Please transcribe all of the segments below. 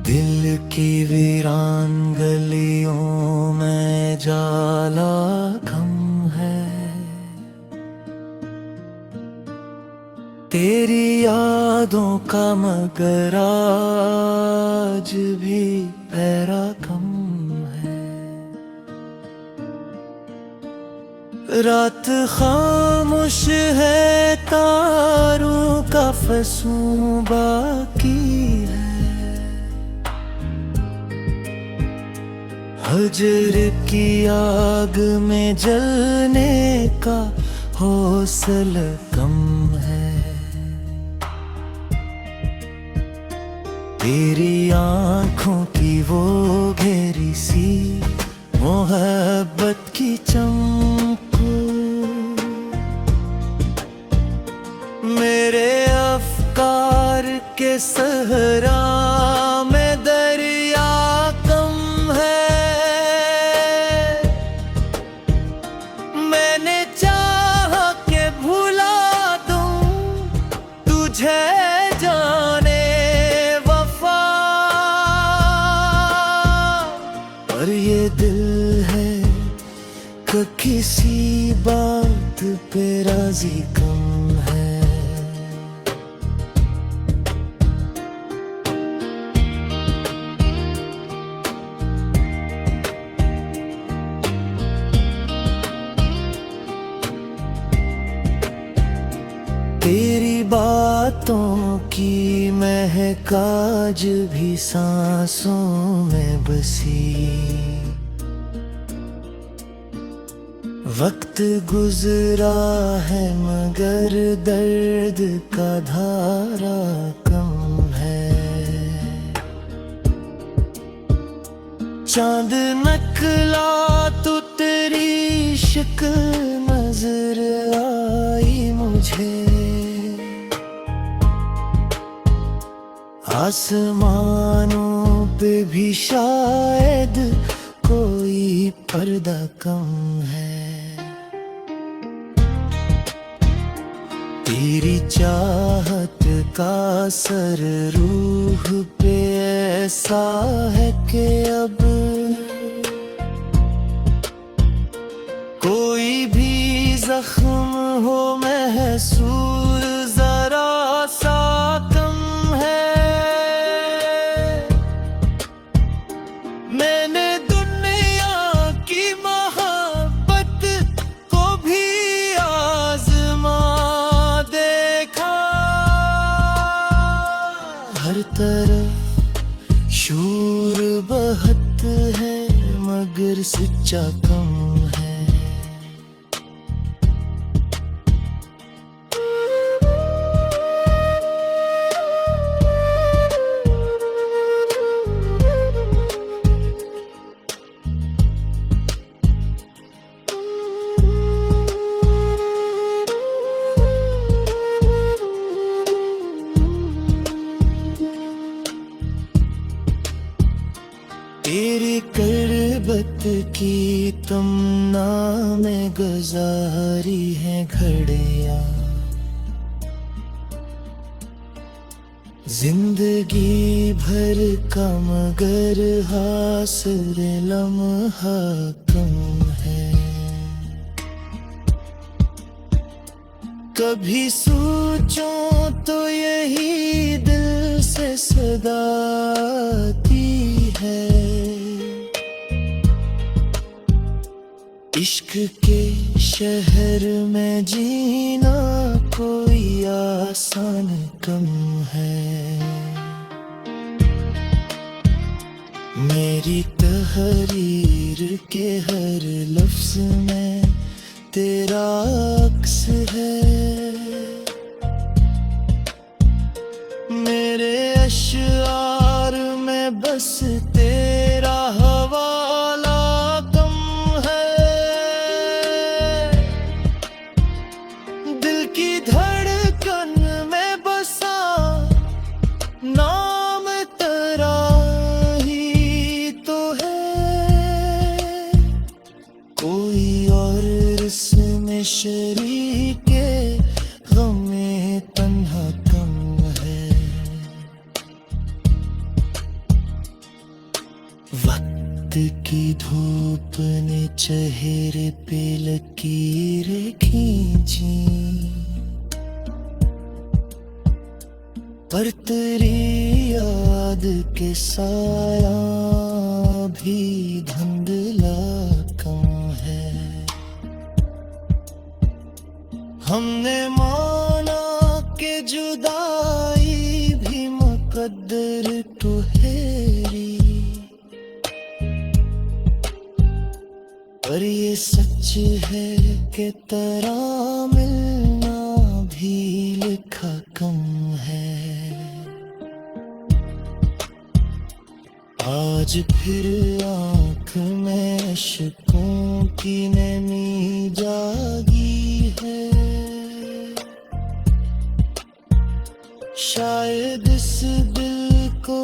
दिल की वीरान गलियों में जाला कम है। तेरी यादों का मगर आज भी पैरा कम है। रात खामोश है, तारों का फसूं बाकी है। हजर की आग में जलने का हौसला कम है। तेरी आंखों की वो गहरी सी मोहब्बत की चमक मेरे अफकार के सहरा में दरिया कम है। मैंने चाहा के भुला दूं तुझे जाने वफा, पर ये दिल है कि किसी बात पे राजी कम है। तेरी बातों की महक आज भी सांसों में बसी। वक्त गुजरा है मगर दर्द का धारा कम है। चांद नकला तो तेरी शक्ल नजर आई मुझे। आसमानों पे भी शायद कोई पर्दा कम है। तेरी चाहत का असर रूह पे ऐसा है कि अब कोई भी जख्म हो महसूस जरा सा कम है। मैंने दुनिया की मोहब्बत को भी आजमा देखा। हर तरफ शूर बहत है मगर सच्चा कम है। तेरी करबत की तमन्ना में गुजारी है घड़ियां। जिंदगी भर का मगर हासिल लम्हा कम है। कभी सोचूं तो यही दिल से सदा आती है। इश्क के शहर में जीना कोई आसान कम है। मेरी तहरीर के हर लफ्ज में तेरा अक्स है। मेरे अशआर में बस तेरा हवाला कम है। दिल की धड़कन में बसा नाम तेरा ही तो है। कोई और इसमें शरीके गमे तन्हा कम है। की धूप ने चेहरे पे लकीरें खींची, पर तेरी याद के साया भी धुंधला कम है। हमने माना कि जुदाई भी मुकद्दर ठहरी, पर ये सच है कि तेरा मिलना भी लिखा कम है। आज फिर आँख में अश्कों की नमी जागी है, शायद इस दिल को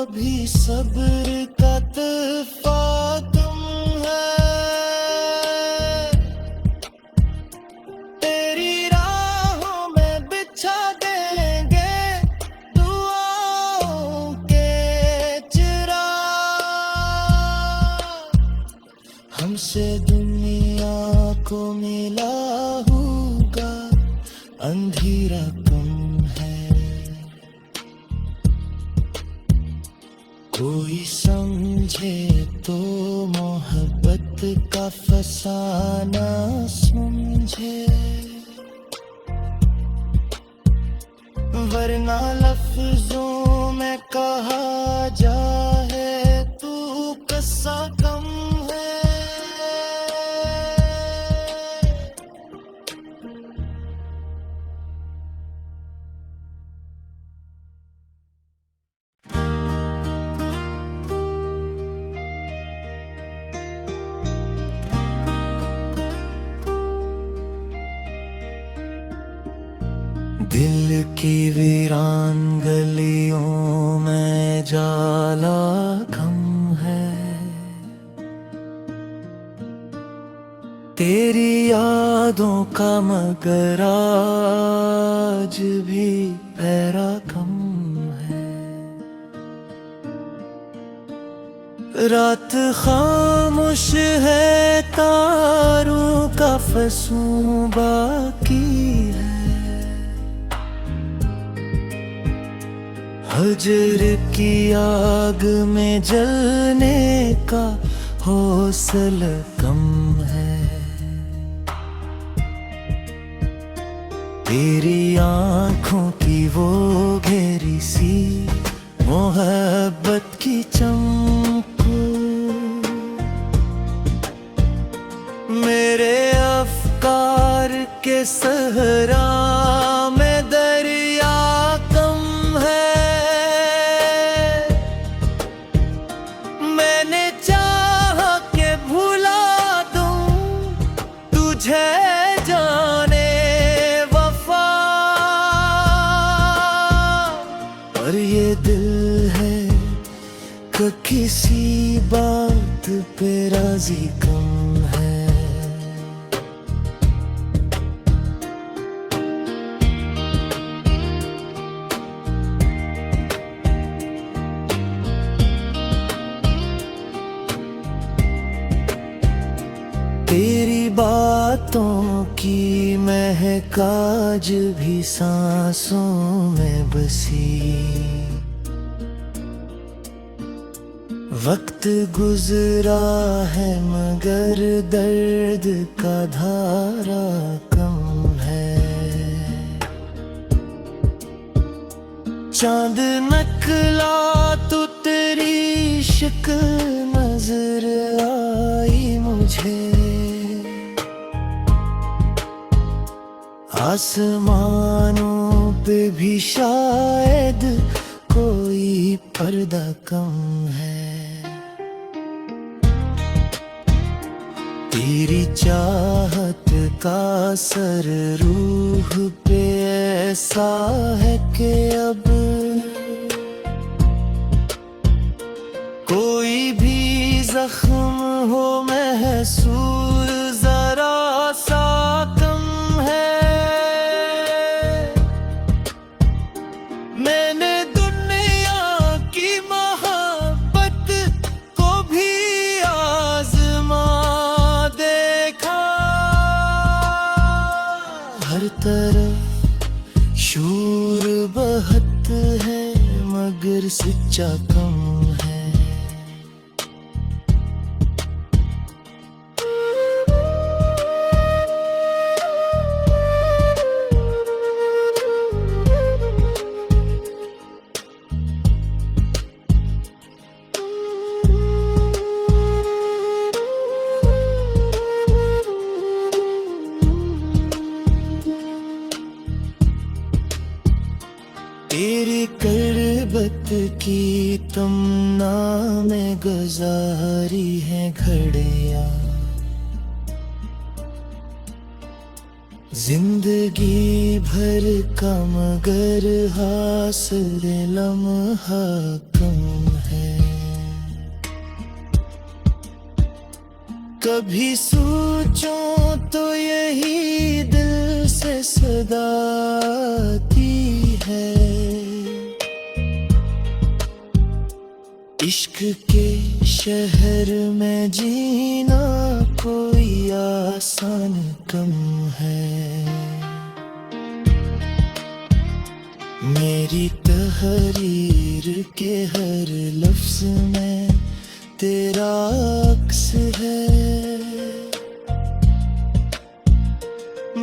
अभी सब्र का तोहफा कम है। तेरी राहों में बिछा देंगे दुआओं के चिराग, हमसे दुनिया को मिला होगा अंधेरा कम है। कोई समझे तो मोहब्बत का फसाना समझे, वरना लफ्जों में कहा जाए तू कस्सा कम है। दिल की वीरान गलियों में जाला कम है, तेरी यादों का मगर आज भी पहरा कम है। रात खामोश है, तारों का फसूं बाकी है, हजर की आग में जलने का हौसला कम है। तेरी आँखों की वो गहरी सी मोहब्बत की चमको, मेरे अफकार के सहरा में दरिया कम है। मैंने चाहा के भुला दूं तुझे जाने वफा, और ये दिल है कि किसी बात पे राजी कम है। तेरी बातों की महक आज भी सांसों में बसी, वक्त गुजरा है मगर दर्द का धारा कम है। चांद नकला तो तेरी शक्ल नजर आई मुझे, आसमानों पे भी शायद कोई पर्दा कम है। तेरी चाहत का असर रूह पे ऐसा है कि अब कोई भी जख्म हो महसूस जरा सा कम है। मैंने दुनिया की मोहब्बत को भी तरफ शूर बहत है मगर सच्चा कम है। तेरी करबत की तमन्ना में गुजारी है घड़ियां, जिंदगी भर का मगर हासिल लम्हा कम है। कभी सोचूं तो यही दिल से सदा आती है, इश्क के शहर में जीना कोई आसान कम है। मेरी तहरीर के हर लफ्ज में तेरा अक्स है,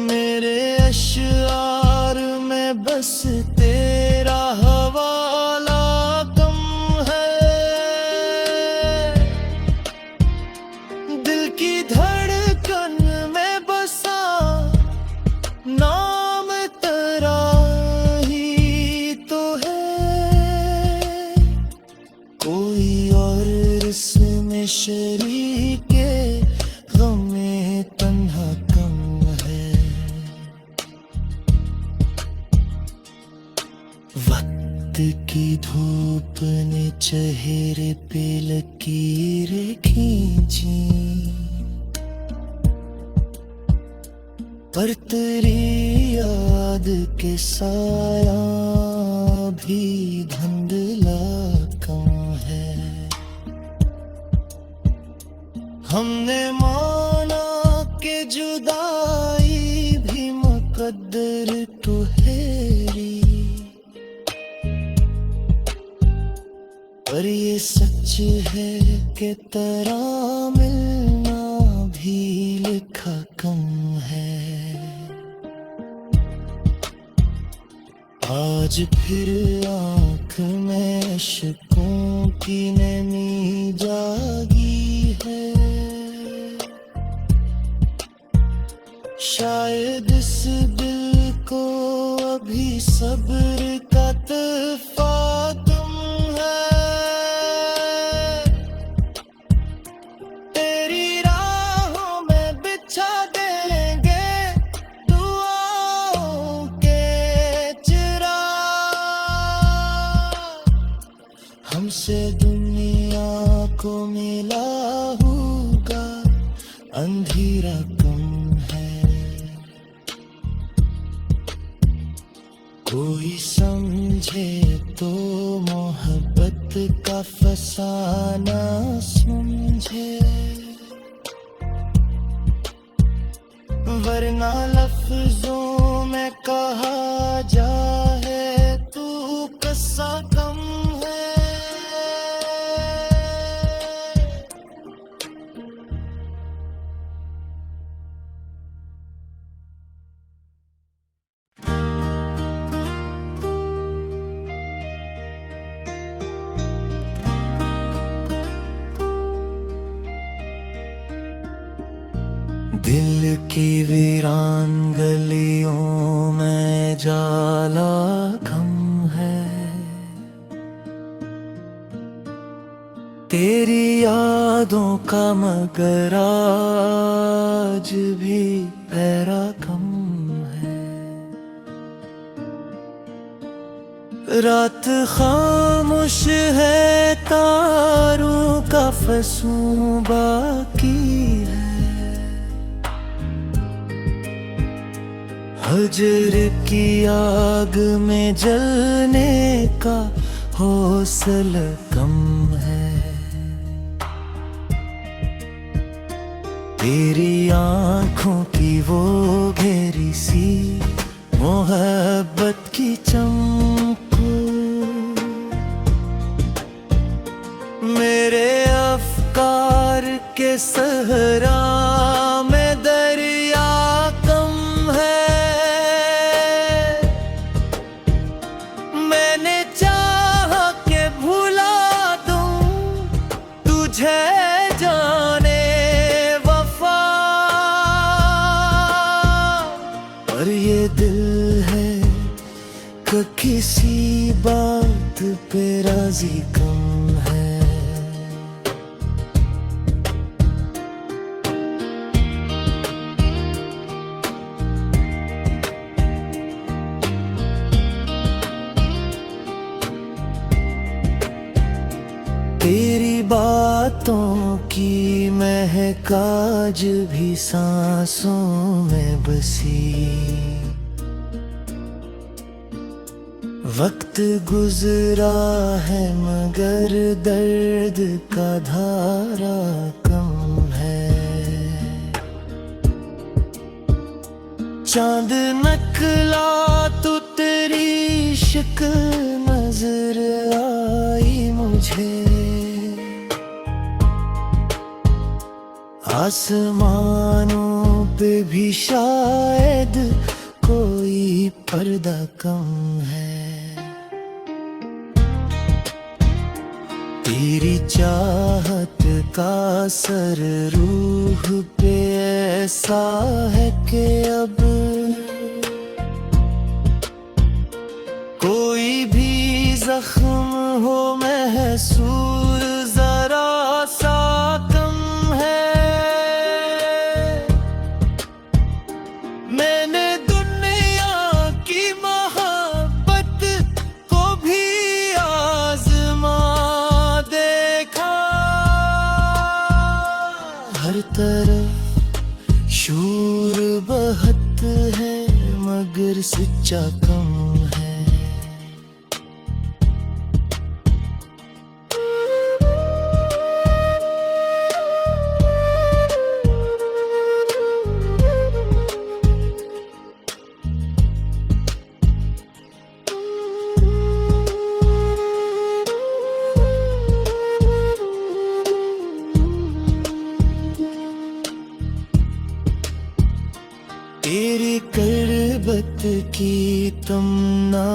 मेरे अशआर में बस तेरा हवाला कम है। दिल की धड़कन में बसा नाम तेरा ही तो है, कोई और इसमें शरीके गमे तन्हा कम है। वक्त की धूप ने चेहरे पे लकीरें खींची, पर तेरी याद के साया भी धुंधला कम है। हमने माना कि जुदाई भी मुकद्दर तो हैरी, पर ये सच है कि तेरा मिलना भी लिखा कम है। आज फिर आँख में अश्कों की नमी जागी है, शायद इस दिल को अभी सब्र का तोहफा तुम है। तेरी राहों में बिछा देंगे दुआओं के चिराग, हमसे दुनिया को मिला होगा अंधेरा कम है। कोई समझे तो मोहब्बत का फसाना समझे, वरना लफ्जों में कहा जाए तू कसा कम है। दिल की वीरान गलियों में जाला कम है, तेरी यादों का मगर आज भी पहरा कम है। रात खामोश है तारों का फसूं बाकी है, हजर की आग में जलने का हौसला कम है। तेरी आँखों की वो गहरी सी मोहब्बत की चमको मेरे अफकार के सहरा में दरिया कम है। मैंने चाहा के भुला दूं तुझे जाने वफा, पर ये दिल है कि किसी बात पे राजी कम है। तेरी बातों की महक आज भी सांसों में बसी। वक्त गुजरा है मगर दर्द का धारा कम है। चांद नकला तो तेरी शक्ल नजर आई मुझे। आसमानों पे भी शायद कोई पर्दा कम है। तेरी चाहत का असर रूह पे ऐसा है कि अब कोई भी जख्म हो महसूस जरा सा कम है। मैंने दुनिया की मोहब्बत को भी आजमा देखा। हर तरफ शूर बहत है मगर सच्चा कम है। तेरी करबत की तमन्ना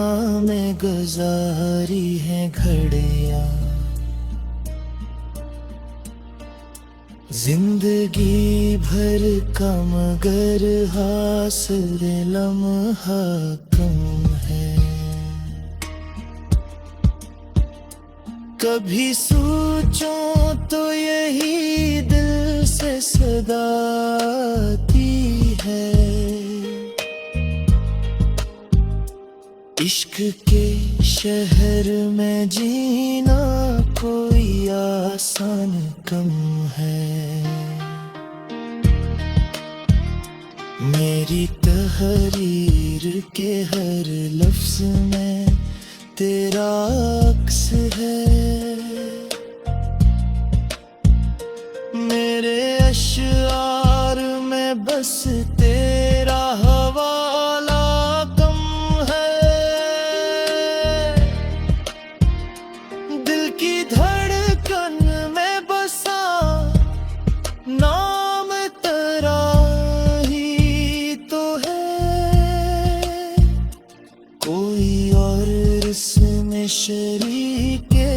में गुजारी है घड़ियां। जिंदगी भर का मगर हासिल लम्हा कम है। कभी सोचूं तो यही दिल से सदा आती है। इश्क के शहर में जीना कोई आसान कम है। मेरी तहरीर के हर लफ्ज में तेरा अक्स है। मेरे अशआर में बस तेरा हवाला कम है। दिल की धड़कन में बसा नाम तेरा ही तो है। कोई और इसमें शरीके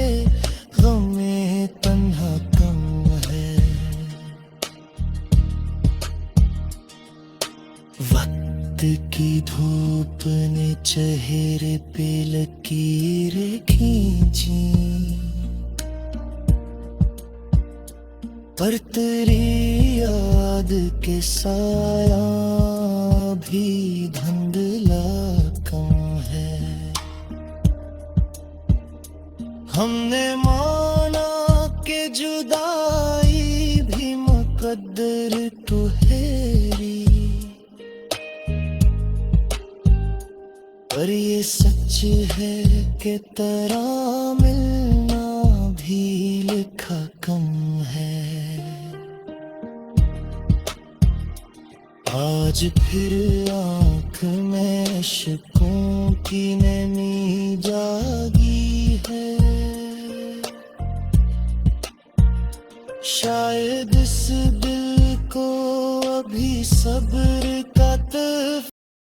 गमे तन्हा कम है। वक्त की धूप ने चेहरे पे लकीरें खींची, पर तेरी याद के साया भी धुंधला कम है। हमने माना कि जुदाई भी मुकद्दर तो हैरी, पर ये सच है कि तेरा मिलना भी लिखा कम है। आज फिर आँख आँख में इश्कों की नमी जागी है। शायद इस दिल को अभी सब्र का तोहफा